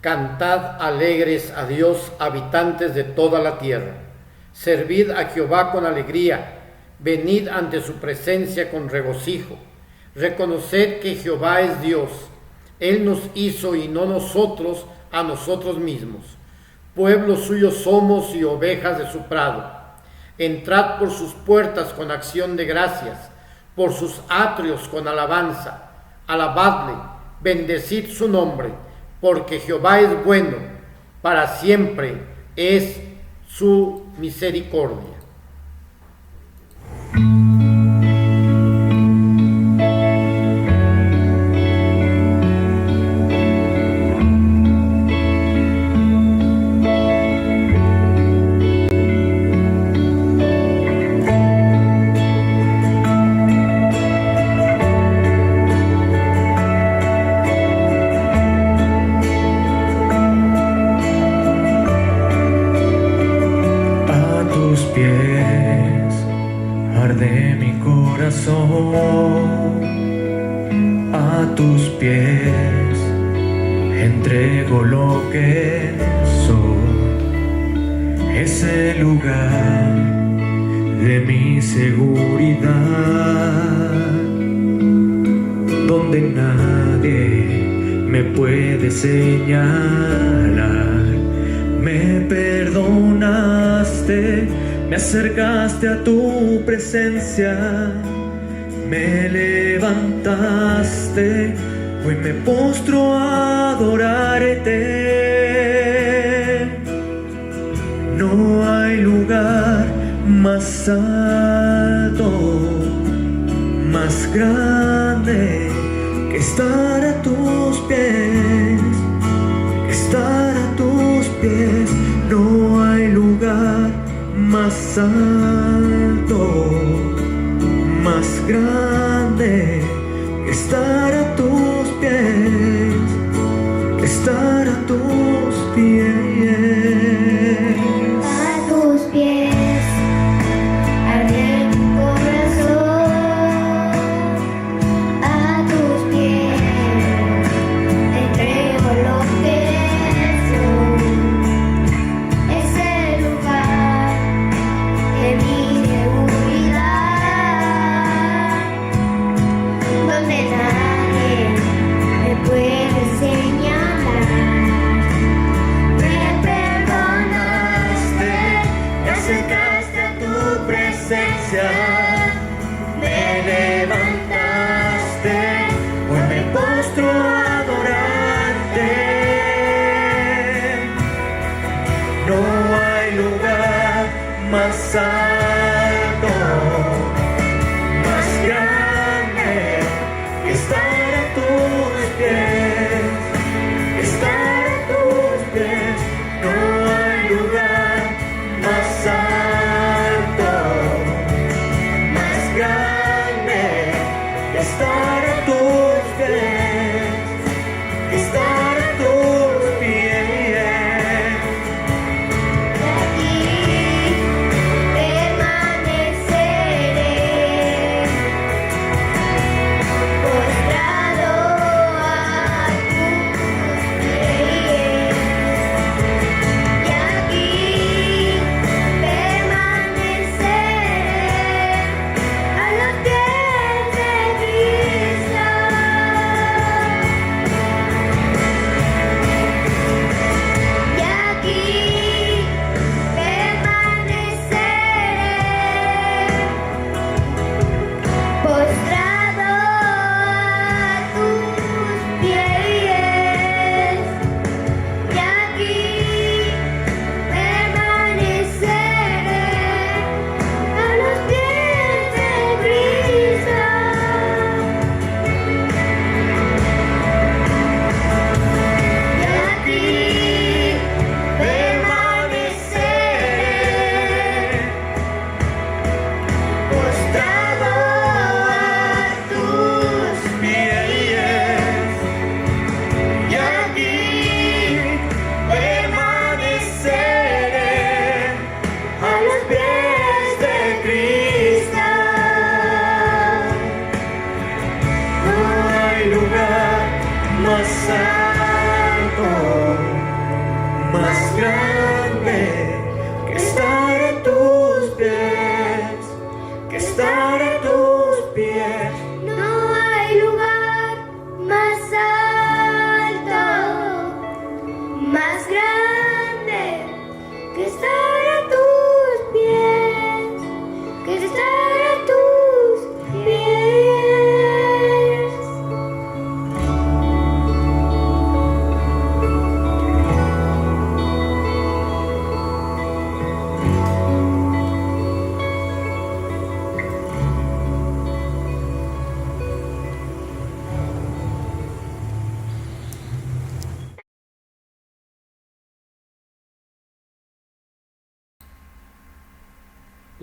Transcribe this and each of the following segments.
Cantad alegres a Dios, habitantes de toda la tierra. Servid a Jehová con alegría, venid ante su presencia con regocijo. Reconoced que Jehová es Dios. Él nos hizo y no nosotros a nosotros mismos. Pueblo suyo somos y ovejas de su prado. Entrad por sus puertas con acción de gracias, por sus atrios con alabanza. Alabadle, bendecid su nombre, porque Jehová es bueno, para siempre es su misericordia. A tus pies entrego lo que soy, ese lugar de mi seguridad, donde nadie me puede señalar. Me perdonaste, me acercaste a tu presencia, me levantaste, hoy me postro a adorarte. No hay lugar más alto, más grande que estar a tus pies, que estar a tus pies. No hay lugar más alto, más grande que estar a tus pies, que estar a tus pies. A tus pies arde mi corazón, a tus pies entrego lo que soy, ese lugar de mi seguridad, donde nadie me puede señalar. Me perdonaste, Me acercaste a tu presencia, me levantaste, hoy me postro a adorarte. No hay lugar más alto, más grande que estar a tus pies, que estar a tus pies. No hay lugar más alto, más grande que estar a tus pies, que estar a tus pies. aquí permaneceré,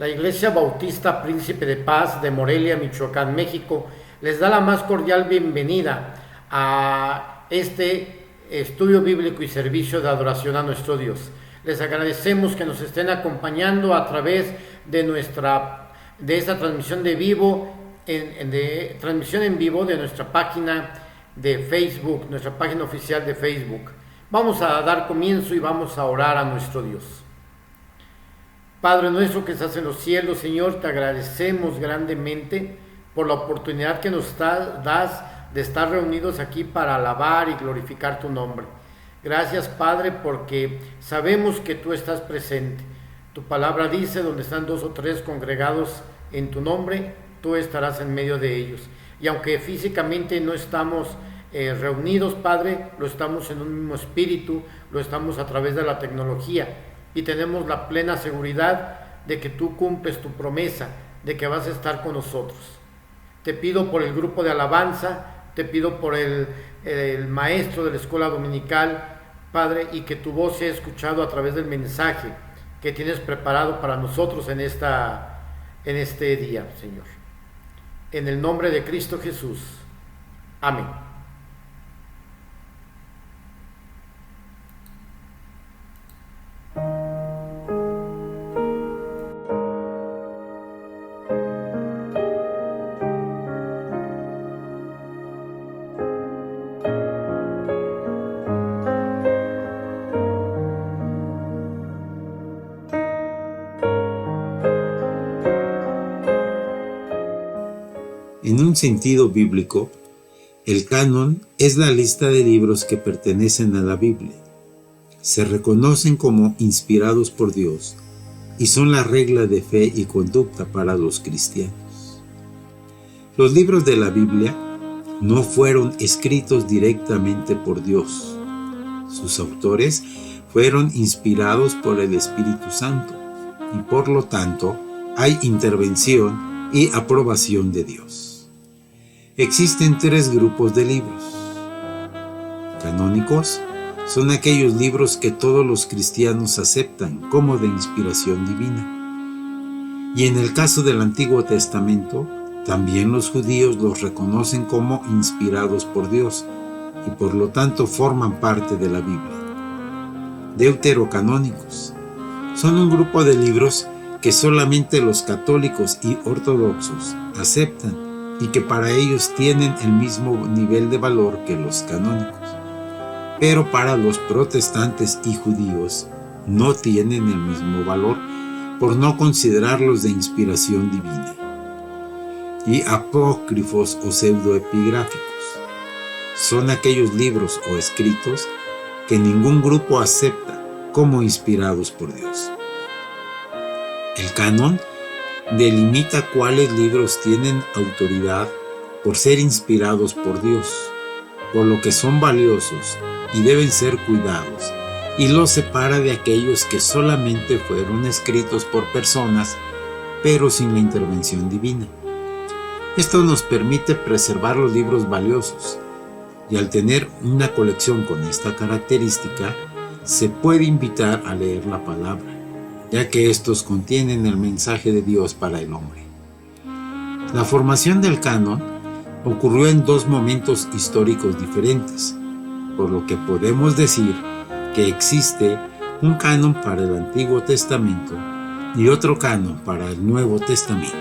La Iglesia Bautista Príncipe de Paz de Morelia, Michoacán, México, les da la más cordial bienvenida a este estudio bíblico y servicio de adoración a nuestro Dios. Les agradecemos que nos estén acompañando a través de esta transmisión transmisión en vivo de nuestra página de Facebook, nuestra página oficial de Facebook. Vamos a dar comienzo y vamos a orar a nuestro Dios. Padre nuestro que estás en los cielos, Señor, te agradecemos grandemente por la oportunidad que nos das de estar reunidos aquí para alabar y glorificar tu nombre. Gracias, Padre, porque sabemos que tú estás presente. Tu palabra dice, donde están 2 o 3 congregados en tu nombre, tú estarás en medio de ellos. Y aunque físicamente no estamos reunidos, Padre, lo estamos en un mismo espíritu, lo estamos a través de la tecnología y tenemos la plena seguridad de que tú cumples tu promesa, de que vas a estar con nosotros. Te pido por el grupo de alabanza, te pido por el maestro de la escuela dominical, Padre, y que tu voz sea escuchado a través del mensaje que tienes preparado para nosotros en este día, Señor. En el nombre de Cristo Jesús. Amén. En un sentido bíblico, el canon es la lista de libros que pertenecen a la Biblia. Se reconocen como inspirados por Dios y son la regla de fe y conducta para los cristianos. Los libros de la Biblia no fueron escritos directamente por Dios. Sus autores fueron inspirados por el Espíritu Santo y por lo tanto hay intervención y aprobación de Dios. Existen 3 grupos de libros. Canónicos son aquellos libros que todos los cristianos aceptan como de inspiración divina. Y en el caso del Antiguo Testamento, también los judíos los reconocen como inspirados por Dios y por lo tanto forman parte de la Biblia. Deuterocanónicos son un grupo de libros que solamente los católicos y ortodoxos aceptan y que para ellos tienen el mismo nivel de valor que los canónicos, pero para los protestantes y judíos no tienen el mismo valor por no considerarlos de inspiración divina. Y apócrifos o pseudoepigráficos son aquellos libros o escritos que ningún grupo acepta como inspirados por Dios. El canon delimita cuáles libros tienen autoridad por ser inspirados por Dios, por lo que son valiosos y deben ser cuidados, y los separa de aquellos que solamente fueron escritos por personas, pero sin la intervención divina. Esto nos permite preservar los libros valiosos, y al tener una colección con esta característica, se puede invitar a leer la palabra, ya que estos contienen el mensaje de Dios para el hombre. La formación del canon ocurrió en 2 momentos históricos diferentes, por lo que podemos decir que existe un canon para el Antiguo Testamento y otro canon para el Nuevo Testamento.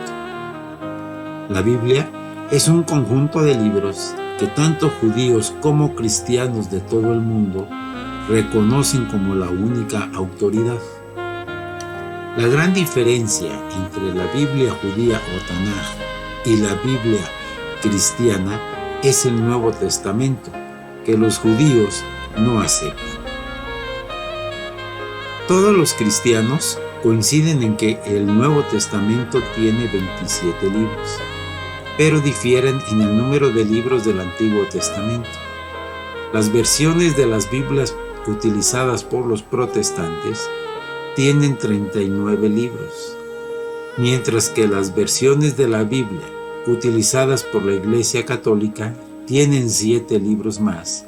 La Biblia es un conjunto de libros que tanto judíos como cristianos de todo el mundo reconocen como la única autoridad. La gran diferencia entre la Biblia judía o Tanaj y la Biblia cristiana es el Nuevo Testamento, que los judíos no aceptan. Todos los cristianos coinciden en que el Nuevo Testamento tiene 27 libros, pero difieren en el número de libros del Antiguo Testamento. Las versiones de las Biblias utilizadas por los protestantes tienen 39 libros, mientras que las versiones de la Biblia utilizadas por la Iglesia Católica tienen 7 libros más,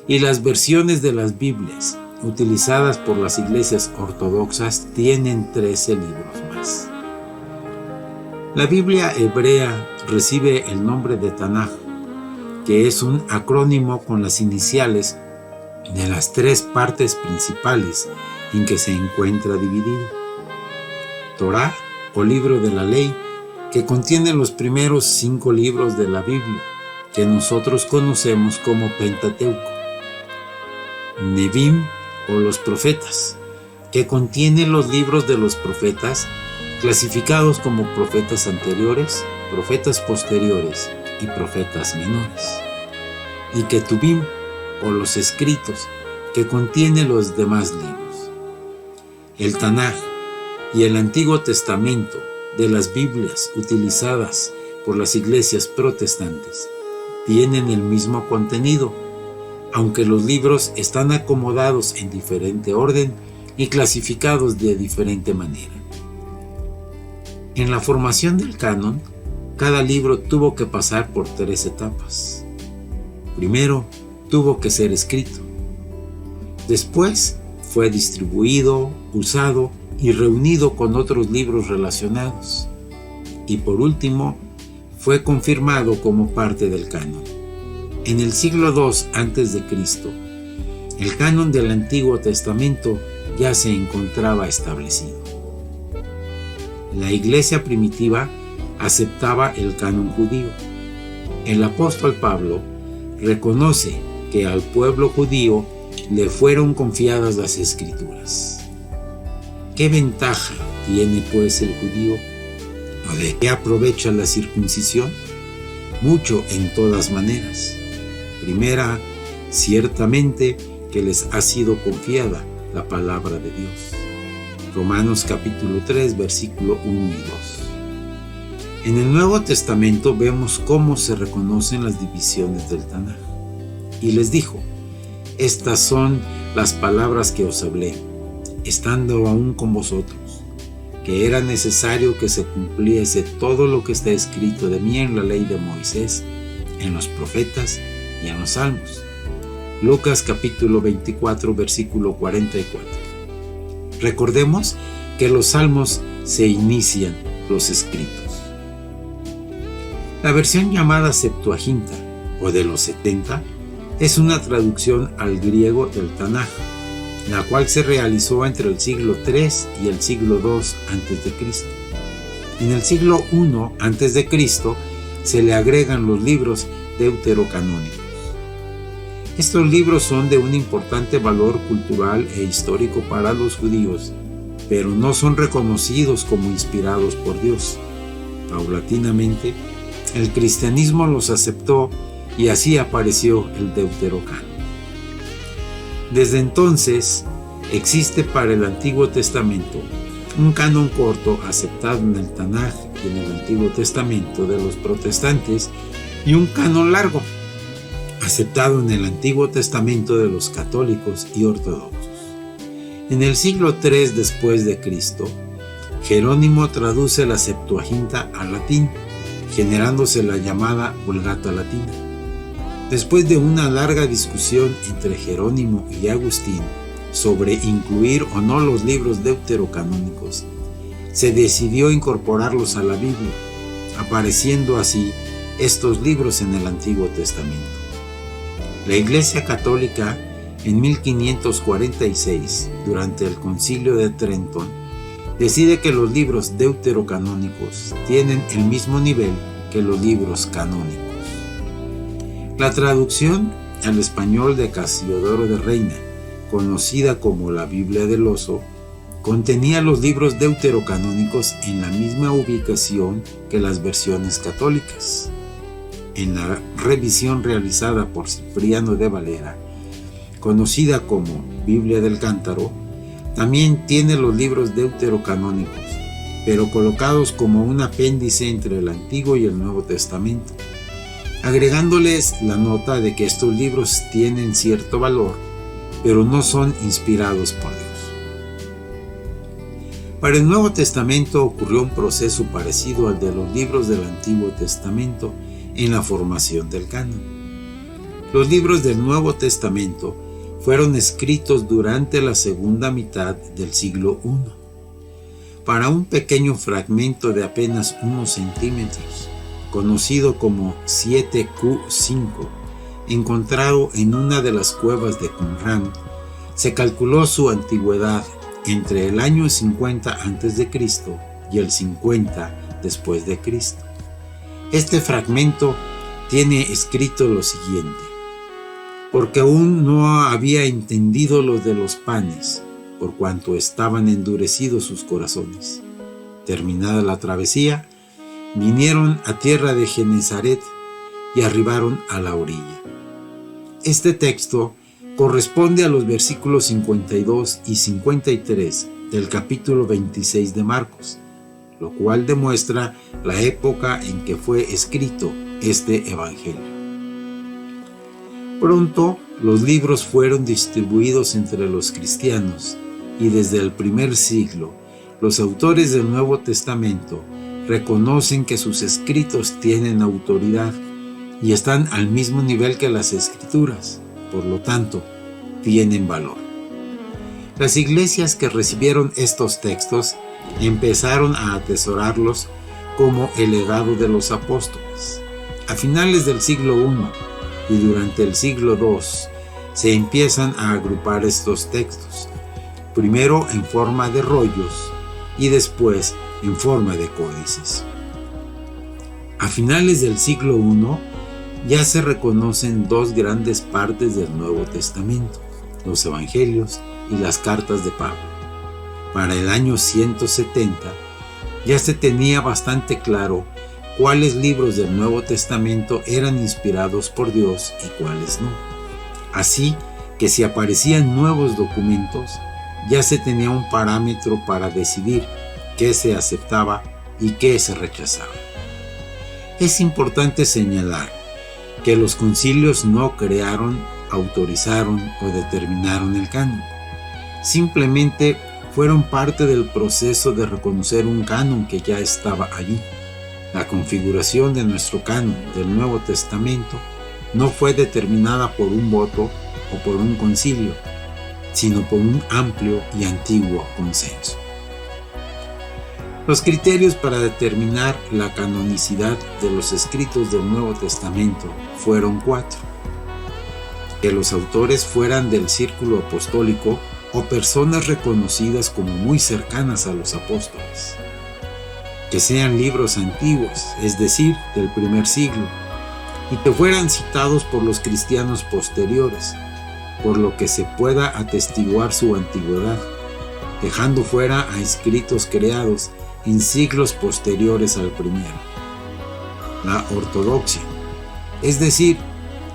y las versiones de las Biblias utilizadas por las iglesias ortodoxas tienen 13 libros más. La Biblia hebrea recibe el nombre de Tanaj, que es un acrónimo con las iniciales de las 3 partes principales en que se encuentra dividido. Torá, o libro de la ley, que contiene los primeros 5 libros de la Biblia, que nosotros conocemos como Pentateuco. Nevim, o los profetas, que contiene los libros de los profetas, clasificados como profetas anteriores, profetas posteriores y profetas menores. Y Ketubim, o los escritos, que contiene los demás libros. El Tanaj y el Antiguo Testamento de las Biblias utilizadas por las iglesias protestantes tienen el mismo contenido, aunque los libros están acomodados en diferente orden y clasificados de diferente manera. En la formación del canon, cada libro tuvo que pasar por 3 etapas. Primero, tuvo que ser escrito. Después, fue distribuido, usado y reunido con otros libros relacionados. Y por último, fue confirmado como parte del canon. En el siglo II a.C., el canon del Antiguo Testamento ya se encontraba establecido. La iglesia primitiva aceptaba el canon judío. El apóstol Pablo reconoce que al pueblo judío le fueron confiadas las escrituras. ¿Qué ventaja tiene pues el judío? ¿O de qué aprovecha la circuncisión? Mucho en todas maneras. Primera, ciertamente que les ha sido confiada la palabra de Dios. Romanos capítulo 3, versículo 1 y 2. En el Nuevo Testamento vemos cómo se reconocen las divisiones del Tanaj. Y les dijo: estas son las palabras que os hablé, estando aún con vosotros, que era necesario que se cumpliese todo lo que está escrito de mí en la ley de Moisés, en los profetas y en los salmos. Lucas capítulo 24, versículo 44. Recordemos que los salmos se inician los escritos. La versión llamada Septuaginta, o de los 70, es una traducción al griego del Tanaj, la cual se realizó entre el siglo III y el siglo II a.C. En el siglo I a.C. se le agregan los libros deuterocanónicos. Estos libros son de un importante valor cultural e histórico para los judíos, pero no son reconocidos como inspirados por Dios. Paulatinamente, el cristianismo los aceptó y así apareció el Deuterocanon. Desde entonces, existe para el Antiguo Testamento un canon corto aceptado en el Tanaj y en el Antiguo Testamento de los protestantes y un canon largo aceptado en el Antiguo Testamento de los católicos y ortodoxos. En el siglo III después de Cristo, Jerónimo traduce la Septuaginta al latín, generándose la llamada Vulgata Latina. Después de una larga discusión entre Jerónimo y Agustín sobre incluir o no los libros deuterocanónicos, se decidió incorporarlos a la Biblia, apareciendo así estos libros en el Antiguo Testamento. La Iglesia Católica, en 1546, durante el Concilio de Trento, decide que los libros deuterocanónicos tienen el mismo nivel que los libros canónicos. La traducción al español de Casiodoro de Reina, conocida como la Biblia del Oso, contenía los libros deuterocanónicos en la misma ubicación que las versiones católicas. En la revisión realizada por Cipriano de Valera, conocida como Biblia del Cántaro, también tiene los libros deuterocanónicos, pero colocados como un apéndice entre el Antiguo y el Nuevo Testamento, agregándoles la nota de que estos libros tienen cierto valor, pero no son inspirados por Dios. Para el Nuevo Testamento ocurrió un proceso parecido al de los libros del Antiguo Testamento en la formación del canon. Los libros del Nuevo Testamento fueron escritos durante la segunda mitad del siglo I. para un pequeño fragmento de apenas unos centímetros, conocido como 7Q5, encontrado en una de las cuevas de Qumran, se calculó su antigüedad entre el año 50 a.C. y el 50 después de Cristo. Este fragmento tiene escrito lo siguiente: porque aún no había entendido lo de los panes, por cuanto estaban endurecidos sus corazones. Terminada la travesía, vinieron a tierra de Genezaret y arribaron a la orilla. Este texto corresponde a los versículos 52 y 53 del capítulo 26 de Marcos, lo cual demuestra la época en que fue escrito este evangelio. Pronto los libros fueron distribuidos entre los cristianos y desde el primer siglo los autores del Nuevo Testamento reconocen que sus escritos tienen autoridad y están al mismo nivel que las Escrituras, por lo tanto, tienen valor. Las iglesias que recibieron estos textos empezaron a atesorarlos como el legado de los apóstoles. A finales del siglo I y durante el siglo II se empiezan a agrupar estos textos, primero en forma de rollos y después en forma de códices. A finales del siglo I ya se reconocen dos grandes partes del Nuevo Testamento, los Evangelios y las cartas de Pablo. Para el año 170 ya se tenía bastante claro cuáles libros del Nuevo Testamento eran inspirados por Dios y cuáles no. Así que si aparecían nuevos documentos, ya se tenía un parámetro para decidir qué se aceptaba y qué se rechazaba. Es importante señalar que los concilios no crearon, autorizaron o determinaron el canon. Simplemente fueron parte del proceso de reconocer un canon que ya estaba allí. La configuración de nuestro canon del Nuevo Testamento no fue determinada por un voto o por un concilio, sino por un amplio y antiguo consenso. Los criterios para determinar la canonicidad de los escritos del Nuevo Testamento fueron 4. Que los autores fueran del círculo apostólico o personas reconocidas como muy cercanas a los apóstoles. Que sean libros antiguos, es decir, del primer siglo, y que fueran citados por los cristianos posteriores, por lo que se pueda atestiguar su antigüedad, dejando fuera a escritos creados en siglos posteriores al primero. La ortodoxia, es decir,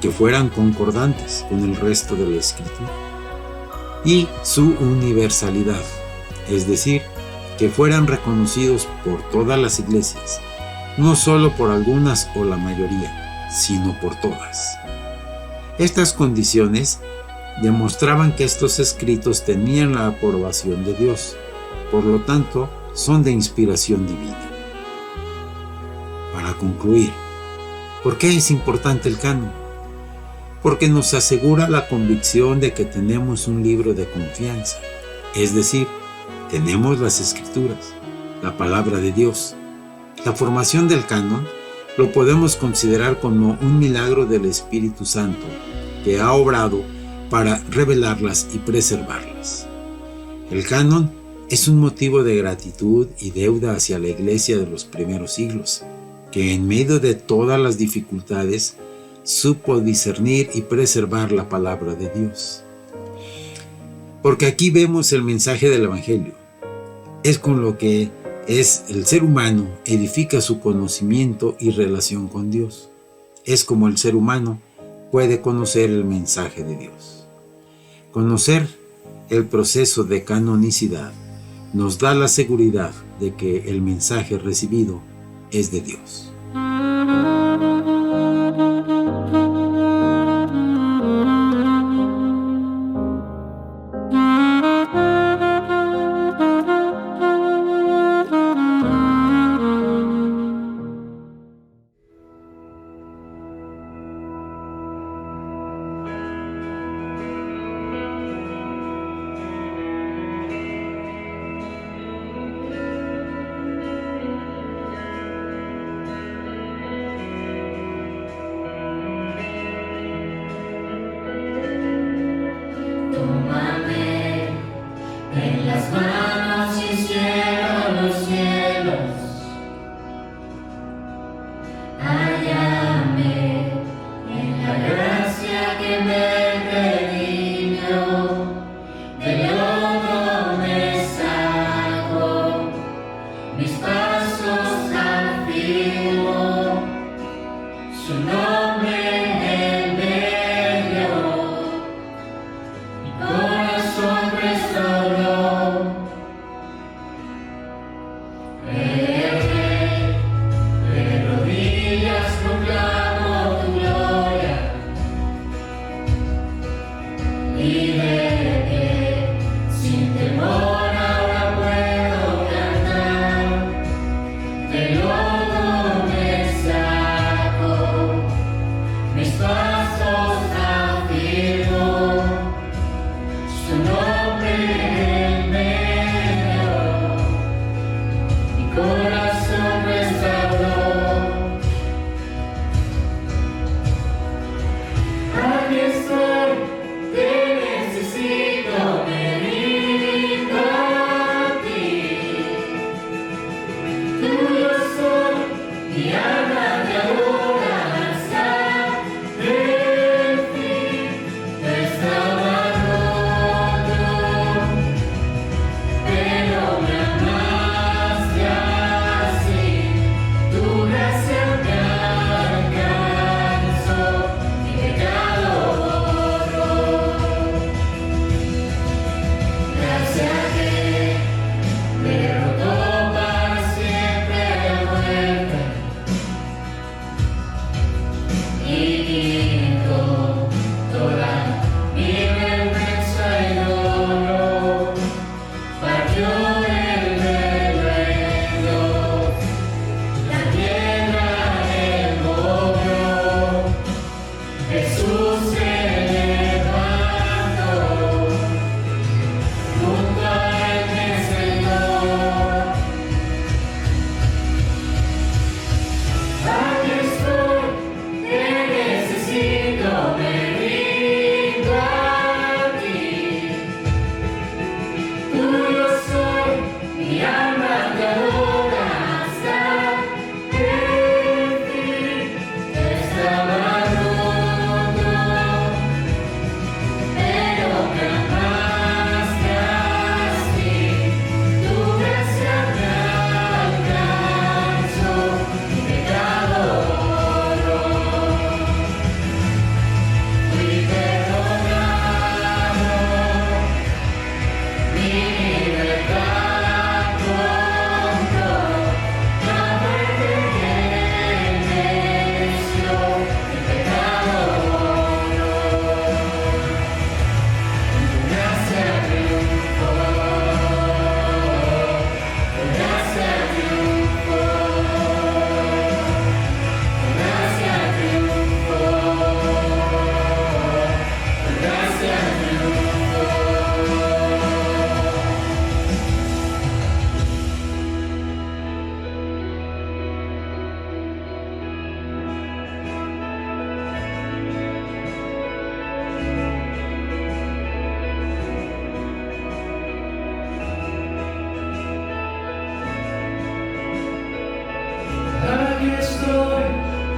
que fueran concordantes con el resto de la escritura. Y su universalidad, es decir, que fueran reconocidos por todas las iglesias, no solo por algunas o la mayoría, sino por todas. Estas condiciones demostraban que estos escritos tenían la aprobación de Dios, por lo tanto, son de inspiración divina. Para concluir, ¿por qué es importante el canon? Porque nos asegura la convicción de que tenemos un libro de confianza, es decir, tenemos las Escrituras, la palabra de Dios. La formación del canon lo podemos considerar como un milagro del Espíritu Santo que ha obrado para revelarlas y preservarlas. El canon es un motivo de gratitud y deuda hacia la Iglesia de los primeros siglos, que en medio de todas las dificultades supo discernir y preservar la palabra de Dios. Porque aquí vemos el mensaje del Evangelio. Es con lo que el ser humano edifica su conocimiento y relación con Dios. Es como el ser humano puede conocer el mensaje de Dios. Conocer el proceso de canonicidad nos da la seguridad de que el mensaje recibido es de Dios.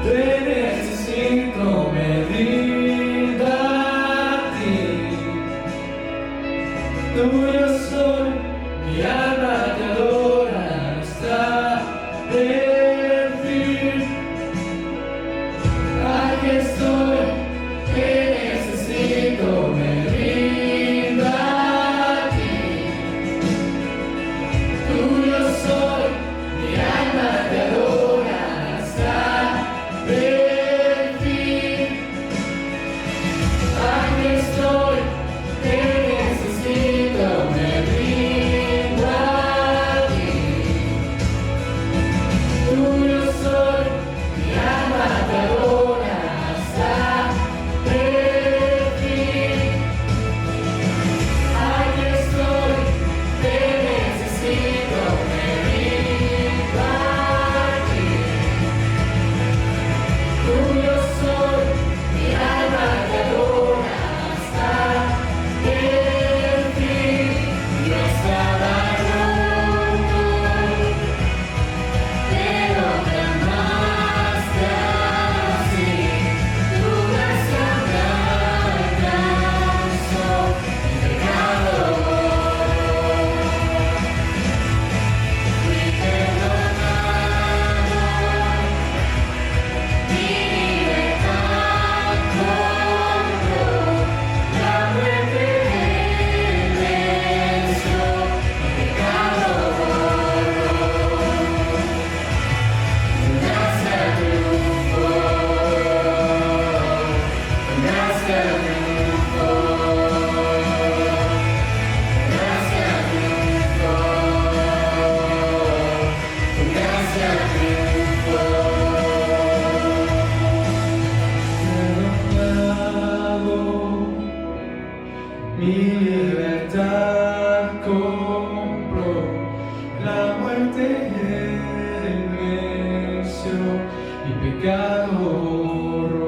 te necesito, me rindo a ti. Tuyo soy, mi alma te adora hasta el fin. Aquí estoy, te necesito, me rindo a ti. Tuyo soy, mi alma te adora hasta el fin. Aquí estoy, te necesito, me rindo a ti. Tuyo soy, mi alma te adora hasta el fin. Aquí estoy, te necesito, me rindo a ti. Tuyo soy, mi alma te adora hasta el fin. Yo estaba roto, pero me amaste así. Tu gracia me alcanzó, mi pecado fui perdonado, mi libertad compró, la muerte venció, mi pecado borró. Gracia triunfó, gracia triunfó, gracia triunfó, gracia triunfó. Perdonado, mi libertad compró, la muerte venció, mi pecado borró,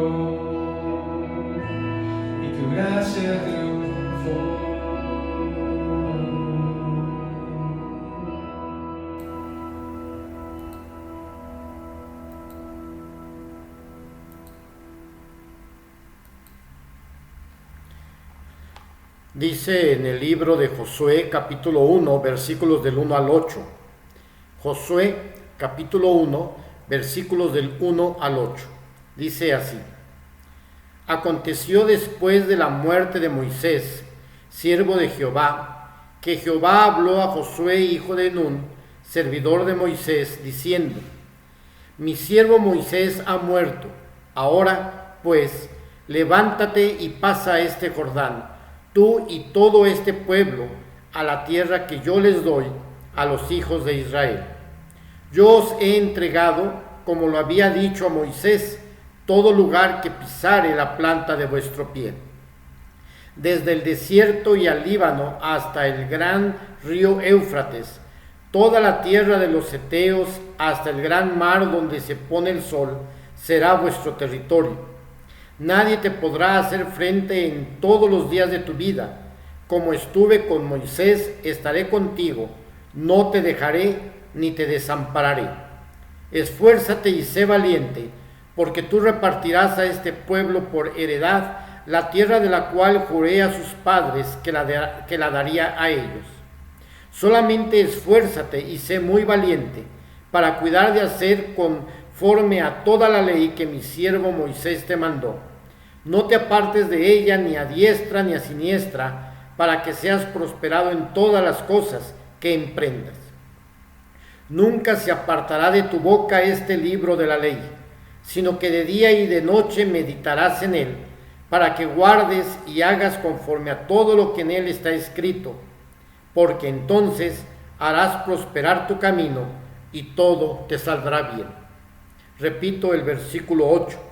y tu gracia triunfó. Dice en el libro de Josué capítulo 1 versículos del 1 al 8. Josué capítulo 1 versículos del 1 al 8. Dice así: Aconteció después de la muerte de Moisés, siervo de Jehová, que Jehová habló a Josué hijo de Nun, servidor de Moisés, diciendo: Mi siervo Moisés ha muerto. Ahora, pues, levántate y pasa este Jordán, tú y todo este pueblo, a la tierra que yo les doy a los hijos de Israel. Yo os he entregado, como lo había dicho a Moisés, todo lugar que pisare la planta de vuestro pie, desde el desierto y al Líbano hasta el gran río Éufrates, toda la tierra de los heteos hasta el gran mar donde se pone el sol, será vuestro territorio. Nadie te podrá hacer frente en todos los días de tu vida. Como estuve con Moisés, estaré contigo, no te dejaré ni te desampararé. Esfuérzate y sé valiente, porque tú repartirás a este pueblo por heredad la tierra de la cual juré a sus padres que la daría a ellos. Solamente esfuérzate y sé muy valiente, para cuidar de hacer conforme a toda la ley que mi siervo Moisés te mandó. No te apartes de ella ni a diestra ni a siniestra, para que seas prosperado en todas las cosas que emprendas. Nunca se apartará de tu boca este libro de la ley, sino que de día y de noche meditarás en él, para que guardes y hagas conforme a todo lo que en él está escrito, porque entonces harás prosperar tu camino y todo te saldrá bien. Repito el versículo 8.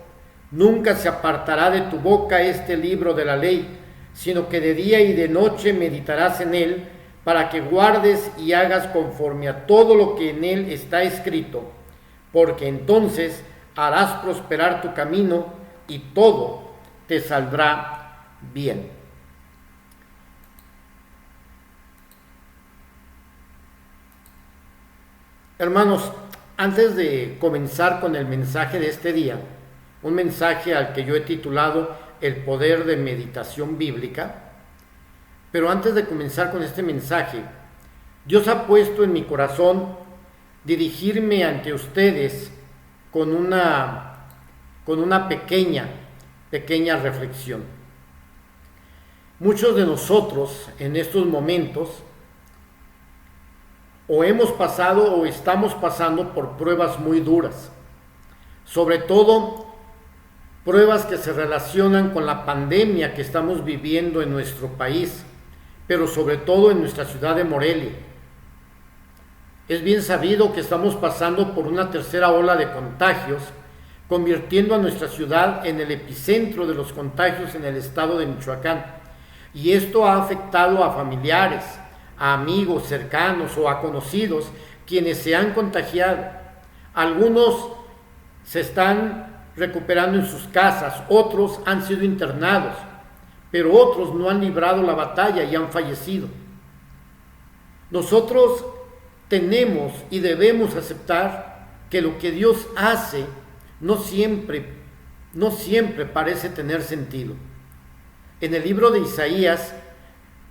Nunca se apartará de tu boca este libro de la ley, sino que de día y de noche meditarás en él, para que guardes y hagas conforme a todo lo que en él está escrito, porque entonces harás prosperar tu camino y todo te saldrá bien. Hermanos, antes de comenzar con el mensaje de este día, un mensaje al que yo he titulado El poder de meditación bíblica. Pero antes de comenzar con este mensaje, Dios ha puesto en mi corazón dirigirme ante ustedes con una pequeña reflexión. Muchos de nosotros en estos momentos o hemos pasado o estamos pasando por pruebas muy duras, sobre todo pruebas que se relacionan con la pandemia que estamos viviendo en nuestro país, pero sobre todo en nuestra ciudad de Morelia. Es bien sabido que estamos pasando por una tercera ola de contagios, convirtiendo a nuestra ciudad en el epicentro de los contagios en el estado de Michoacán. Y esto ha afectado a familiares, a amigos cercanos o a conocidos quienes se han contagiado. Algunos se están recuperando en sus casas, otros han sido internados, pero otros no han librado la batalla y han fallecido. Nosotros tenemos y debemos aceptar que lo que Dios hace no siempre parece tener sentido. En el libro de Isaías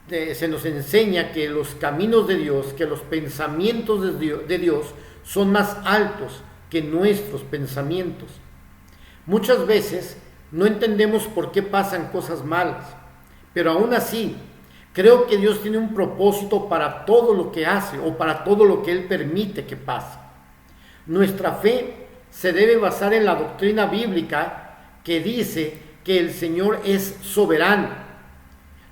se nos enseña que los caminos de Dios, que los pensamientos de Dios son más altos que nuestros pensamientos. Muchas veces no entendemos por qué pasan cosas malas, pero aún así creo que Dios tiene un propósito para todo lo que hace o para todo lo que Él permite que pase. Nuestra fe se debe basar en la doctrina bíblica que dice que el Señor es soberano.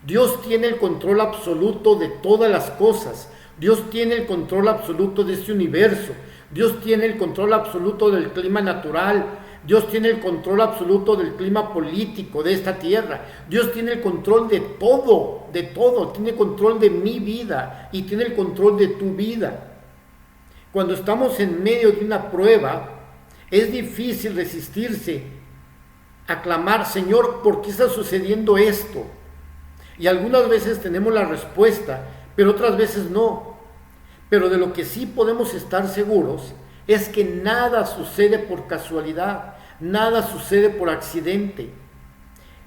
Dios tiene el control absoluto de todas las cosas. Dios tiene el control absoluto de este universo. Dios tiene el control absoluto del clima natural. Dios tiene el control absoluto del clima político de esta tierra. Dios tiene el control de todo. Tiene control de mi vida y tiene el control de tu vida. Cuando estamos en medio de una prueba, es difícil resistirse a clamar: Señor, ¿por qué está sucediendo esto? Y algunas veces tenemos la respuesta, pero otras veces no. Pero de lo que sí podemos estar seguros es que nada sucede por casualidad, nada sucede por accidente.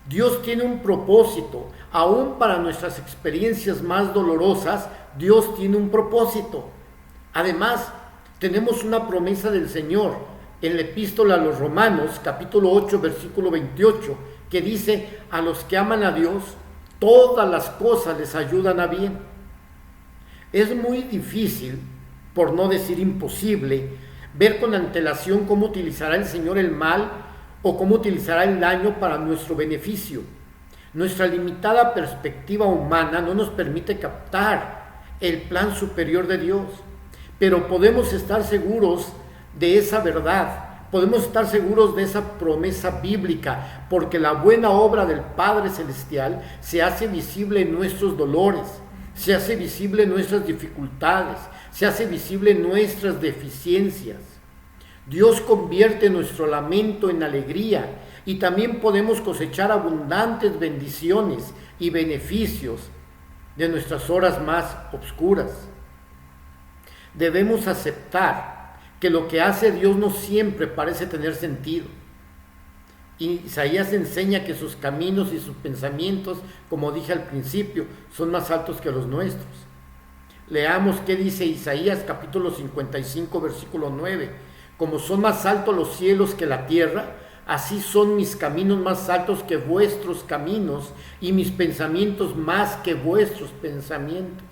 Dios tiene un propósito, aún para nuestras experiencias más dolorosas, Dios tiene un propósito. Además, tenemos una promesa del Señor en la epístola a los Romanos, capítulo 8, versículo 28, que dice: a los que aman a Dios, todas las cosas les ayudan a bien. Es muy difícil, por no decir imposible, ver con antelación cómo utilizará el Señor el mal o cómo utilizará el daño para nuestro beneficio. Nuestra limitada perspectiva humana no nos permite captar el plan superior de Dios, pero podemos estar seguros de esa verdad, podemos estar seguros de esa promesa bíblica, porque la buena obra del Padre Celestial se hace visible en nuestros dolores, se hace visible en nuestras dificultades, se hace visible en nuestras deficiencias. Dios convierte nuestro lamento en alegría y también podemos cosechar abundantes bendiciones y beneficios de nuestras horas más oscuras. Debemos aceptar que lo que hace Dios no siempre parece tener sentido. Isaías enseña que sus caminos y sus pensamientos, como dije al principio, son más altos que los nuestros. Leamos qué dice Isaías capítulo 55, versículo 9. Como son más altos los cielos que la tierra, así son mis caminos más altos que vuestros caminos y mis pensamientos más que vuestros pensamientos.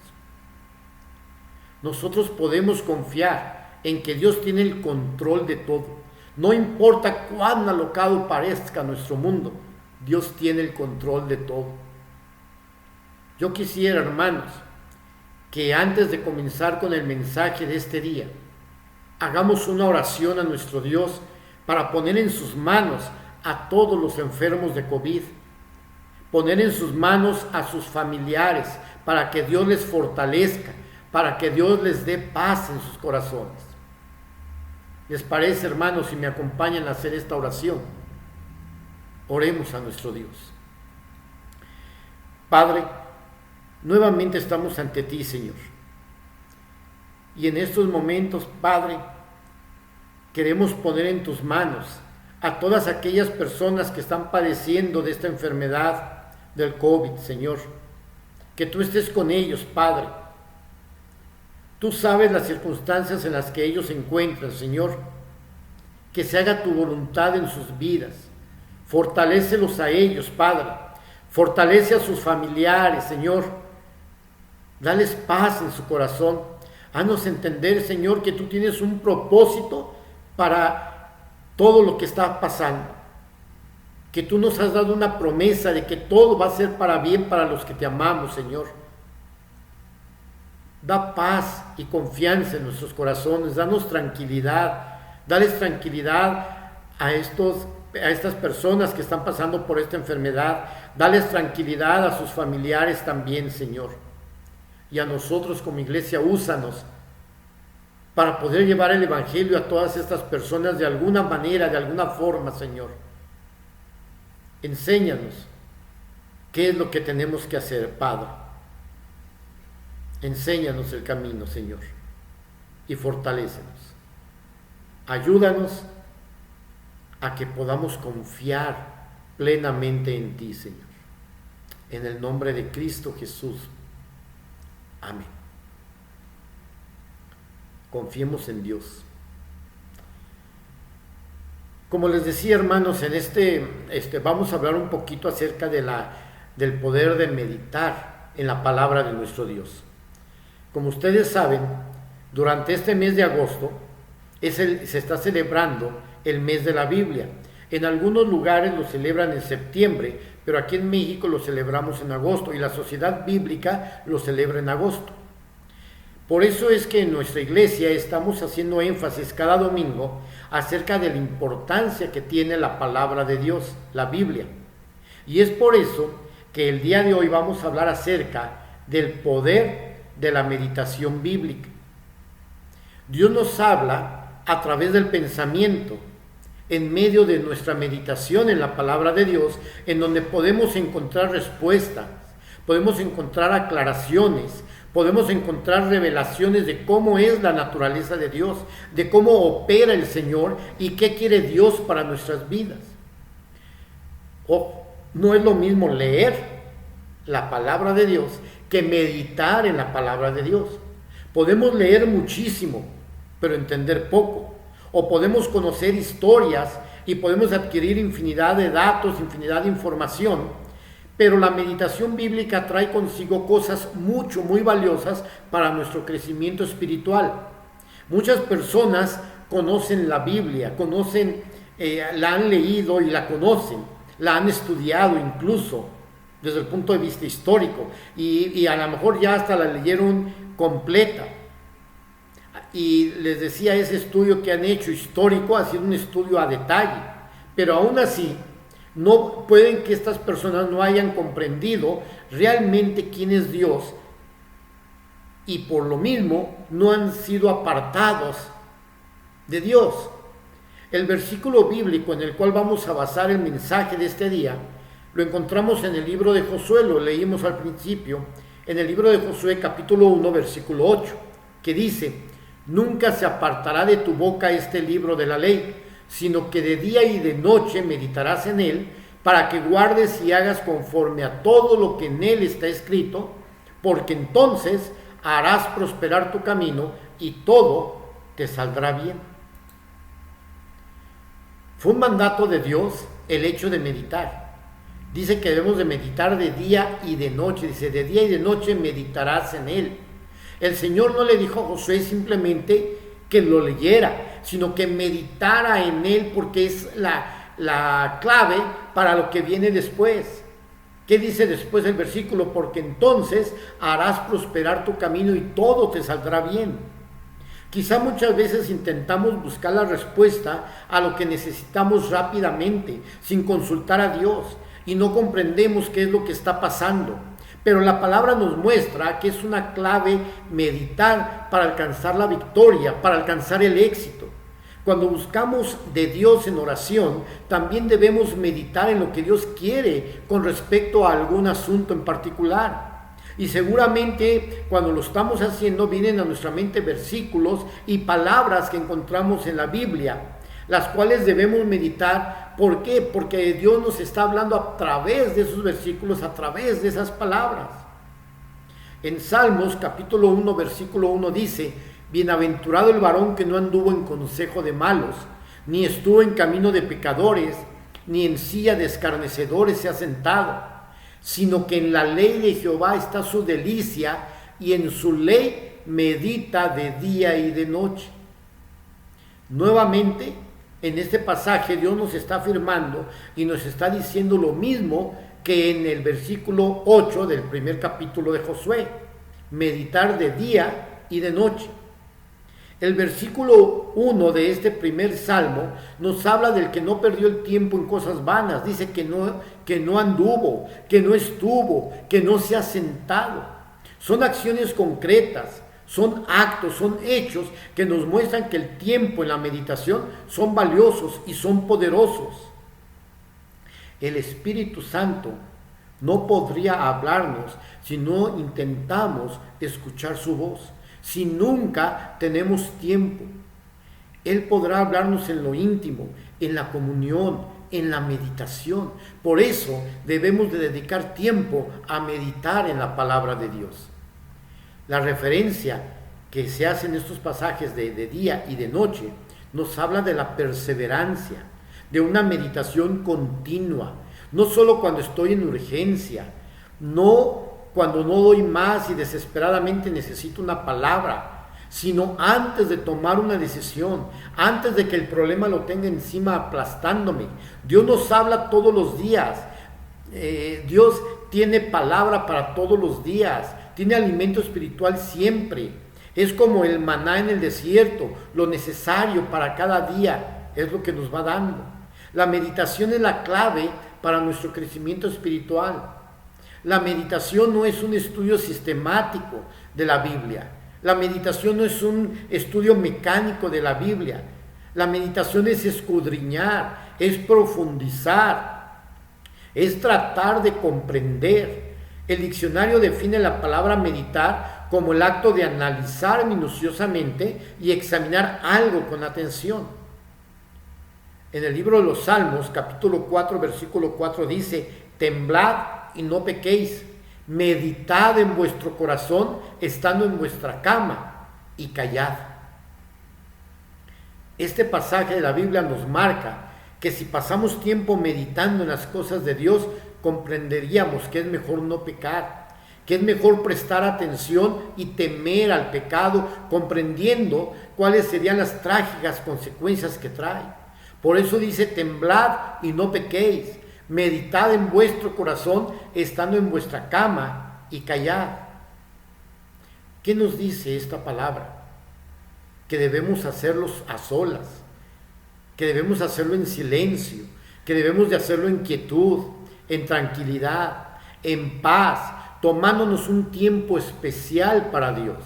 Nosotros podemos confiar en que Dios tiene el control de todo. No importa cuán alocado parezca nuestro mundo, Dios tiene el control de todo. Yo quisiera, hermanos, que antes de comenzar con el mensaje de este día, hagamos una oración a nuestro Dios para poner en sus manos a todos los enfermos de COVID, poner en sus manos a sus familiares para que Dios les fortalezca, para que Dios les dé paz en sus corazones. ¿Les parece, hermanos, si me acompañan a hacer esta oración? Oremos a nuestro Dios. Padre, nuevamente estamos ante ti, Señor. Y en estos momentos, Padre, queremos poner en tus manos a todas aquellas personas que están padeciendo de esta enfermedad del COVID, Señor. Que tú estés con ellos, Padre. Tú sabes las circunstancias en las que ellos se encuentran, Señor. Que se haga tu voluntad en sus vidas. Fortalécelos a ellos, Padre. Fortalece a sus familiares, Señor. Dales paz en su corazón. Haznos entender, Señor, que tú tienes un propósito para todo lo que está pasando. Que tú nos has dado una promesa de que todo va a ser para bien para los que te amamos, Señor. Da paz y confianza en nuestros corazones. Danos tranquilidad. Dales tranquilidad a estas personas que están pasando por esta enfermedad. Dales tranquilidad a sus familiares también, Señor. Y a nosotros como iglesia, úsanos para poder llevar el evangelio a todas estas personas de alguna manera, de alguna forma, Señor. Enséñanos qué es lo que tenemos que hacer, Padre. Enséñanos el camino, Señor, y fortalécenos. Ayúdanos a que podamos confiar plenamente en ti, Señor. En el nombre de Cristo Jesús. Amén. Confiemos en Dios. Como les decía, hermanos, en vamos a hablar un poquito acerca del poder de meditar en la palabra de nuestro Dios. Como ustedes saben, durante este mes de agosto se está celebrando el mes de la Biblia. En algunos lugares lo celebran en septiembre, pero aquí en México lo celebramos en agosto y la Sociedad Bíblica lo celebra en agosto. Por eso es que en nuestra iglesia estamos haciendo énfasis cada domingo acerca de la importancia que tiene la palabra de Dios, la Biblia. Y es por eso que el día de hoy vamos a hablar acerca del poder de la meditación bíblica. Dios nos habla a través del pensamiento, en medio de nuestra meditación en la palabra de Dios, en donde podemos encontrar respuestas, podemos encontrar aclaraciones, podemos encontrar revelaciones de cómo es la naturaleza de Dios, de cómo opera el Señor y qué quiere Dios para nuestras vidas. No es lo mismo leer la palabra de Dios que meditar en la palabra de Dios. Podemos leer muchísimo, pero entender poco. O podemos conocer historias y podemos adquirir infinidad de datos, infinidad de información, pero la meditación bíblica trae consigo cosas muy valiosas para nuestro crecimiento espiritual. Muchas personas conocen la Biblia, la han leído y la conocen, la han estudiado incluso desde el punto de vista histórico y a lo mejor ya hasta la leyeron completa. Y les decía, ese estudio que han hecho histórico ha sido un estudio a detalle, pero aún así no pueden que estas personas no hayan comprendido realmente quién es Dios y por lo mismo no han sido apartados de Dios. El versículo bíblico en el cual vamos a basar el mensaje de este día lo encontramos en el libro de Josué, lo leímos al principio, en el libro de Josué capítulo 1 versículo 8, que dice: nunca se apartará de tu boca este libro de la ley, sino que de día y de noche meditarás en él, para que guardes y hagas conforme a todo lo que en él está escrito, porque entonces harás prosperar tu camino y todo te saldrá bien. Fue un mandato de Dios el hecho de meditar. Dice que debemos de meditar de día y de noche. Dice, de día y de noche meditarás en él. El Señor no le dijo a Josué simplemente que lo leyera, sino que meditara en él, porque es la clave para lo que viene después. ¿Qué dice después del versículo? Porque entonces harás prosperar tu camino y todo te saldrá bien. Quizá muchas veces intentamos buscar la respuesta a lo que necesitamos rápidamente, sin consultar a Dios, y no comprendemos qué es lo que está pasando. Pero la palabra nos muestra que es una clave meditar para alcanzar la victoria, para alcanzar el éxito. Cuando buscamos de Dios en oración, también debemos meditar en lo que Dios quiere con respecto a algún asunto en particular. Y seguramente cuando lo estamos haciendo vienen a nuestra mente versículos y palabras que encontramos en la Biblia. las cuales debemos meditar. ¿Por qué? Porque Dios nos está hablando a través de esos versículos, a través de esas palabras. En Salmos capítulo 1, versículo 1 dice: bienaventurado el varón que no anduvo en consejo de malos, ni estuvo en camino de pecadores, ni en silla de escarnecedores se ha sentado, sino que en la ley de Jehová está su delicia, y en su ley medita de día y de noche. Nuevamente, en este pasaje Dios nos está afirmando y nos está diciendo lo mismo que en el versículo 8 del primer capítulo de Josué: meditar de día y de noche. El versículo 1 de este primer salmo nos habla del que no perdió el tiempo en cosas vanas. Dice que no anduvo, que no estuvo, que no se ha sentado. Son acciones concretas, son actos, son hechos que nos muestran que el tiempo en la meditación son valiosos y son poderosos. El Espíritu Santo no podría hablarnos si no intentamos escuchar su voz, si nunca tenemos tiempo. Él podrá hablarnos en lo íntimo, en la comunión, en la meditación. Por eso debemos de dedicar tiempo a meditar en la palabra de Dios. La referencia que se hace en estos pasajes de día y de noche nos habla de la perseverancia, de una meditación continua, no solo cuando estoy en urgencia, no cuando no doy más y desesperadamente necesito una palabra, sino antes de tomar una decisión, antes de que el problema lo tenga encima aplastándome. Dios nos habla todos los días. Dios tiene palabra para todos los días, tiene alimento espiritual siempre. Es como el maná en el desierto, lo necesario para cada día es lo que nos va dando. La meditación es la clave para nuestro crecimiento espiritual. La meditación no es un estudio sistemático de la Biblia. La meditación no es un estudio mecánico de la Biblia. La meditación es escudriñar, es profundizar, es tratar de comprender. El diccionario define la palabra meditar como el acto de analizar minuciosamente y examinar algo con atención. En el libro de los Salmos, capítulo 4, versículo 4 dice: temblad y no pequéis, meditad en vuestro corazón estando en vuestra cama y callad. Este pasaje de la Biblia nos marca que si pasamos tiempo meditando en las cosas de Dios, comprenderíamos que es mejor no pecar, que es mejor prestar atención y temer al pecado, comprendiendo cuáles serían las trágicas consecuencias que trae. Por eso dice: temblad y no pequéis, meditad en vuestro corazón estando en vuestra cama y callad. ¿Qué nos dice esta palabra? Que debemos hacerlos a solas, que debemos hacerlo en silencio, que debemos de hacerlo en quietud, en tranquilidad, en paz, tomándonos un tiempo especial para Dios,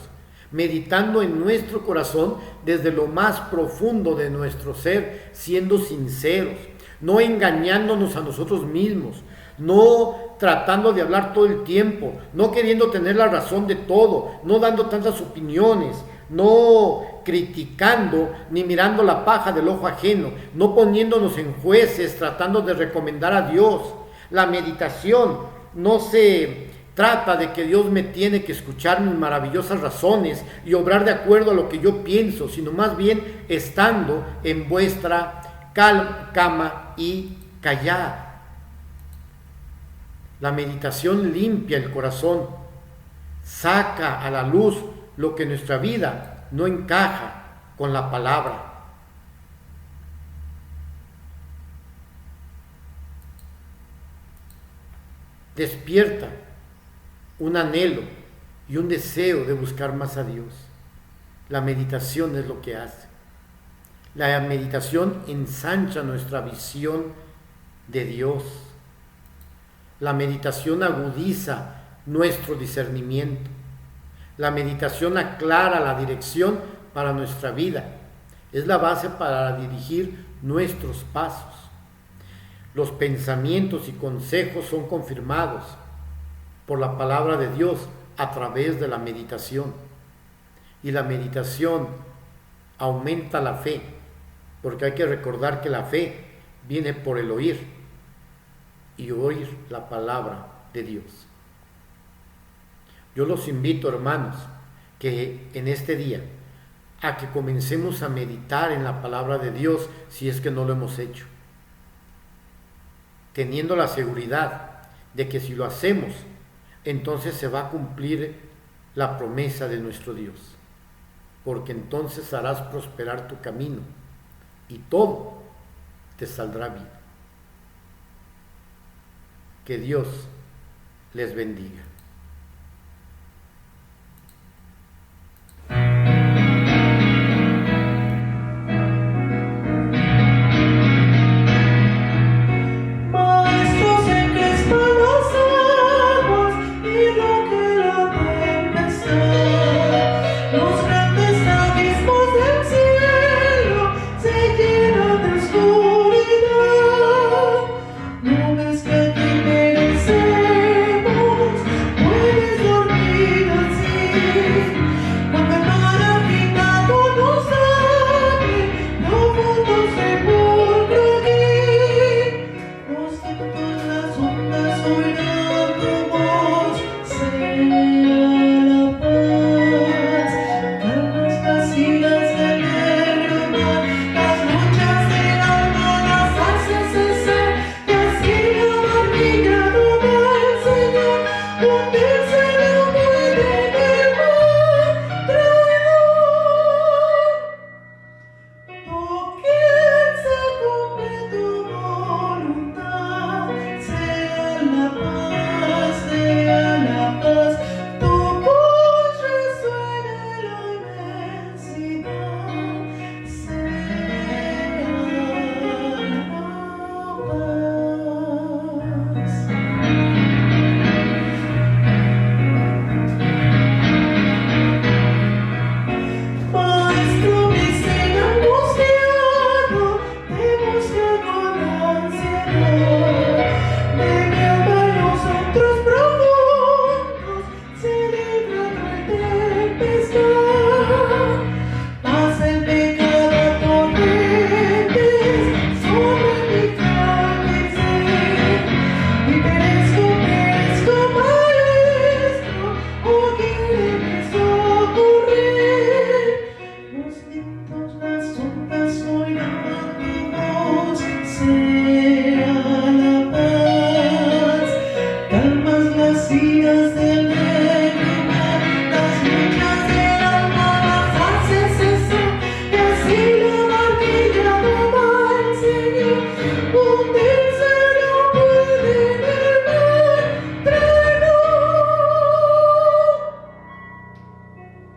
meditando en nuestro corazón desde lo más profundo de nuestro ser, siendo sinceros, no engañándonos a nosotros mismos, no tratando de hablar todo el tiempo, no queriendo tener la razón de todo, no dando tantas opiniones, no criticando ni mirando la paja del ojo ajeno, no poniéndonos en jueces, tratando de recomendar a Dios. La meditación no se trata de que Dios me tiene que escuchar mis maravillosas razones y obrar de acuerdo a lo que yo pienso, sino más bien estando en vuestra cama y callad. La meditación limpia el corazón, saca a la luz lo que en nuestra vida no encaja con la palabra. Despierta un anhelo y un deseo de buscar más a Dios. La meditación es lo que hace. La meditación ensancha nuestra visión de Dios. La meditación agudiza nuestro discernimiento. La meditación aclara la dirección para nuestra vida. Es la base para dirigir nuestros pasos. Los pensamientos y consejos son confirmados por la palabra de Dios a través de la meditación. Y la meditación aumenta la fe, porque hay que recordar que la fe viene por el oír y oír la palabra de Dios. Yo los invito, hermanos, que en este día a que comencemos a meditar en la palabra de Dios si es que no lo hemos hecho, teniendo la seguridad de que si lo hacemos, entonces se va a cumplir la promesa de nuestro Dios, porque entonces harás prosperar tu camino y todo te saldrá bien. Que Dios les bendiga. Maestro, sé que están las aguas y lo que la tempestad. Los grandes abismos del cielo se llenan de oscuridad. No ves que aquí perecemos, puedes dormir así. Cuando el mar agitado nos abre, profundo sepulcro aquí. Los vientos, las ondas oirán tu voz, sea la paz. Calmas las iras del negro mar, las luchas del alma las hace cesar, y así la barquilla no va el Señor, hundirse no puede en el mar traidor. Doquier se cumple tu voluntad, sea la paz, tu voz resuena en la inmensidad, sea Maestro, mi ser angustiado te busca con ansiedad. De mi alma los otros profundos se libra otra tempestad. Pasa el pecado a torrentes sobre mi frágil ser. Y perezco, maestro, oh quiéreme socorrer. Los vientos, las ondas oirán tu voz, sea la paz. Calmas las iras del negro mar, las luchas del alma las hace cesar, y así la barquilla no va al Señor, hundirse no puede en el mar traidor.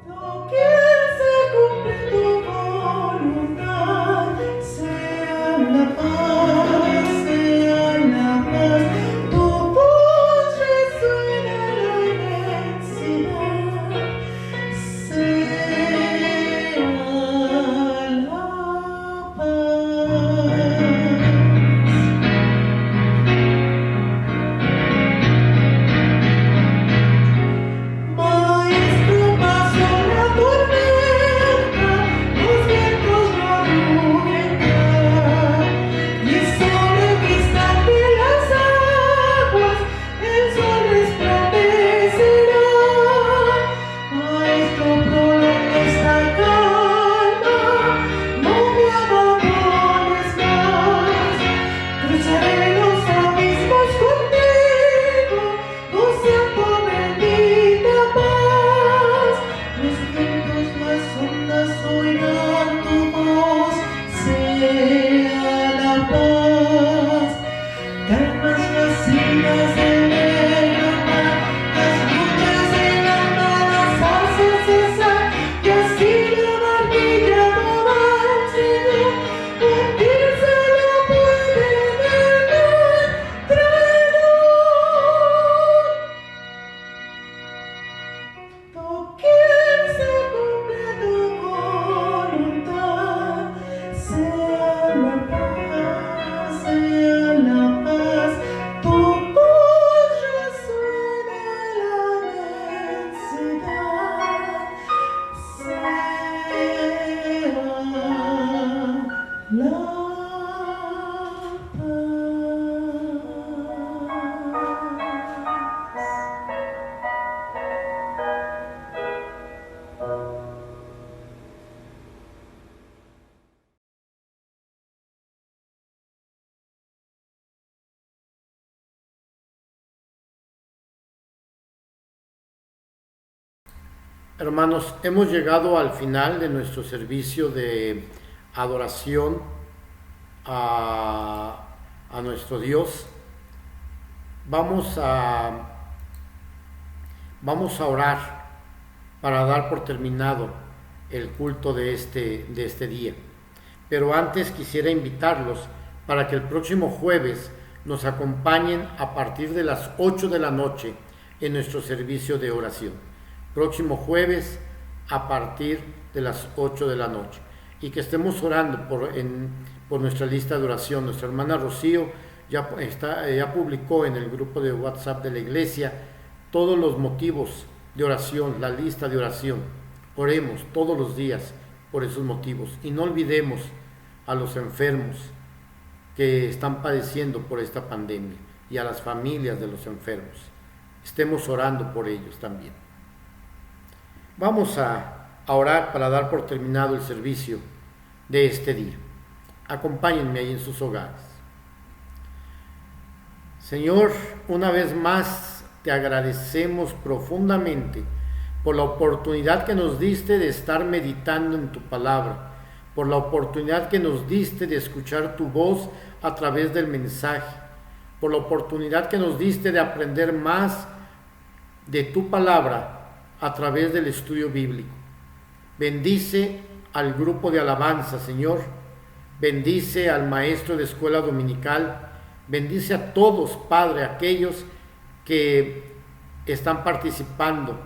Doquier se cumple tu voluntad, sea la paz, tu voz resuena en la inmensidad, sea la paz. Maestro, pasó la tormenta, los vientos no rugen ya, y sobre el cristal de las aguas el sol resplandecerá. Maestro, prolonga esta calma, no me abandones más. Cruzaré los abismos contigo, gozando bendita paz. Los vientos, las ondas oirán tu voz, sea la paz. Calmas las iras del negro mar, las luchas del alma las hace cesar, y así la barquilla no va al Señor, hundirse no puede en el mar traidor. Doquier se cumple tu voluntad, sea la paz, Hermanos, hemos llegado al final de nuestro servicio de adoración a nuestro Dios. Vamos a orar para dar por terminado el culto de este día. Pero antes quisiera invitarlos para que el próximo jueves nos acompañen a partir de las 8 de la noche en nuestro servicio de oración. Próximo jueves a partir de las 8 de la noche. Y que estemos orando por nuestra lista de oración. Nuestra hermana Rocío ya publicó en el grupo de WhatsApp de la iglesia todos los motivos de oración, la lista de oración. Oremos todos los días por esos motivos y no olvidemos a los enfermos que están padeciendo por esta pandemia y a las familias de los enfermos. Estemos orando por ellos también. Vamos a orar para dar por terminado el servicio de este día. Acompáñenme ahí en sus hogares. Señor, una vez más te agradecemos profundamente por la oportunidad que nos diste de estar meditando en tu palabra, por la oportunidad que nos diste de escuchar tu voz a través del mensaje, por la oportunidad que nos diste de aprender más de tu palabra a través del estudio bíblico. Bendice al grupo de alabanza, Señor. Bendice al maestro de escuela dominical. Bendice a todos, Padre, aquellos que están participando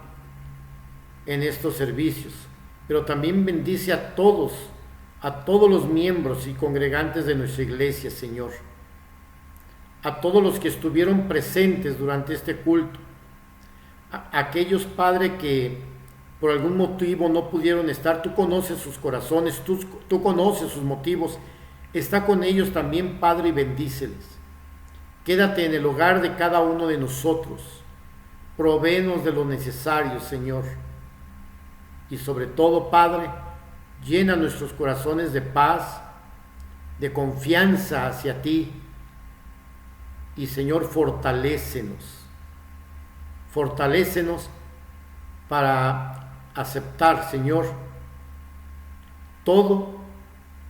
en estos servicios. Pero también bendice a todos los miembros y congregantes de nuestra iglesia, Señor. A todos los que estuvieron presentes durante este culto. Aquellos, Padre, que por algún motivo no pudieron estar, tú conoces sus corazones, tú conoces sus motivos. Está con ellos también, Padre, y bendíceles. Quédate en el hogar de cada uno de nosotros. Provéenos de lo necesario, Señor. Y sobre todo, Padre, llena nuestros corazones de paz, de confianza hacia ti. Y, Señor, fortalécenos. Fortalécenos para aceptar, Señor, todo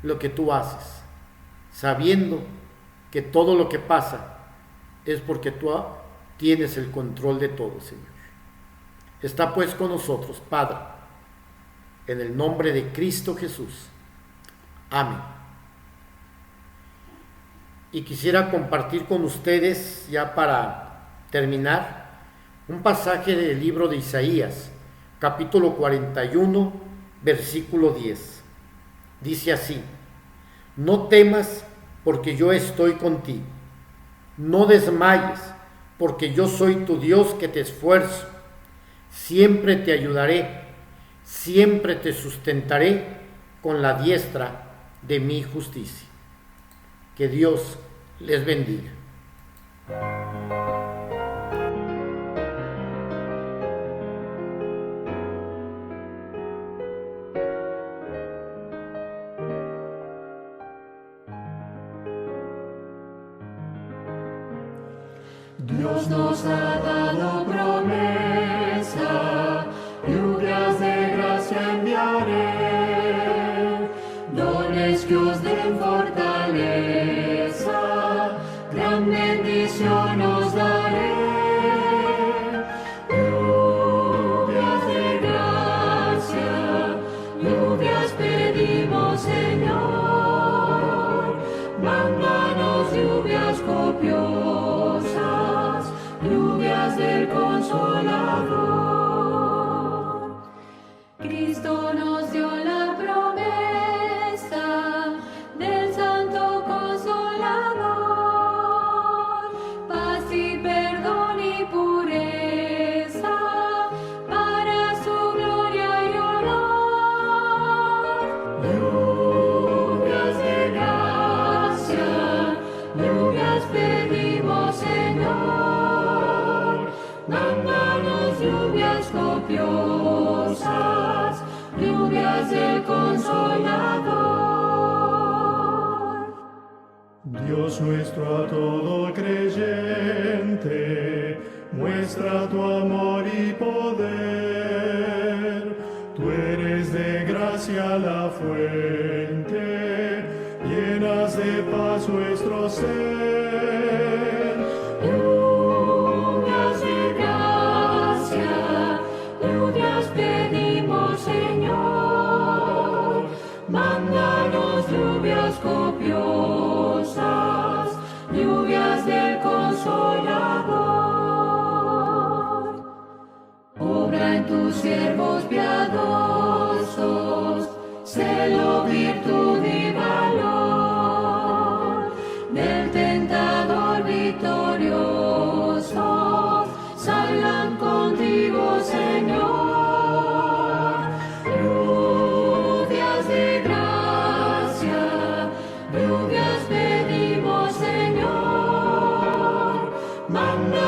lo que tú haces, sabiendo que todo lo que pasa es porque tú tienes el control de todo, Señor. Está pues con nosotros, Padre, en el nombre de Cristo Jesús. Amén. Y quisiera compartir con ustedes, ya para terminar, un pasaje del libro de Isaías, capítulo 41, versículo 10. Dice así: no temas, porque yo estoy contigo. No desmayes, porque yo soy tu Dios que te esfuerzo. Siempre te ayudaré, siempre te sustentaré con la diestra de mi justicia. Que Dios les bendiga. Dios nos ha dado promesa, lluvias de gracia enviaré, dones que os den fortaleza, gran bendición os daré. Lluvias de gracia, lluvias pedimos, Señor, mándanos lluvias copiosas, lluvias del Consolador. Cristo nos dio la promesa del Santo Consolador, paz y perdón y pureza para su gloria y honor. Lluvias de gracia, lluvias pedimos, Señor, mándanos lluvias copiosas, lluvias del Consolador. Dios nuestro a todo creyente, muestra tu amor y poder, a la fuente, llenas de paz nuestro ser. Lluvias de gracia, lluvias pedimos, Señor. Mándanos lluvias copiosas, lluvias del Consolador. Obra en tus siervos piadosos, celo, virtud y valor. Del tentador victoriosos, salgan contigo, Señor. Lluvias de gracia, lluvias pedimos, Señor. Manda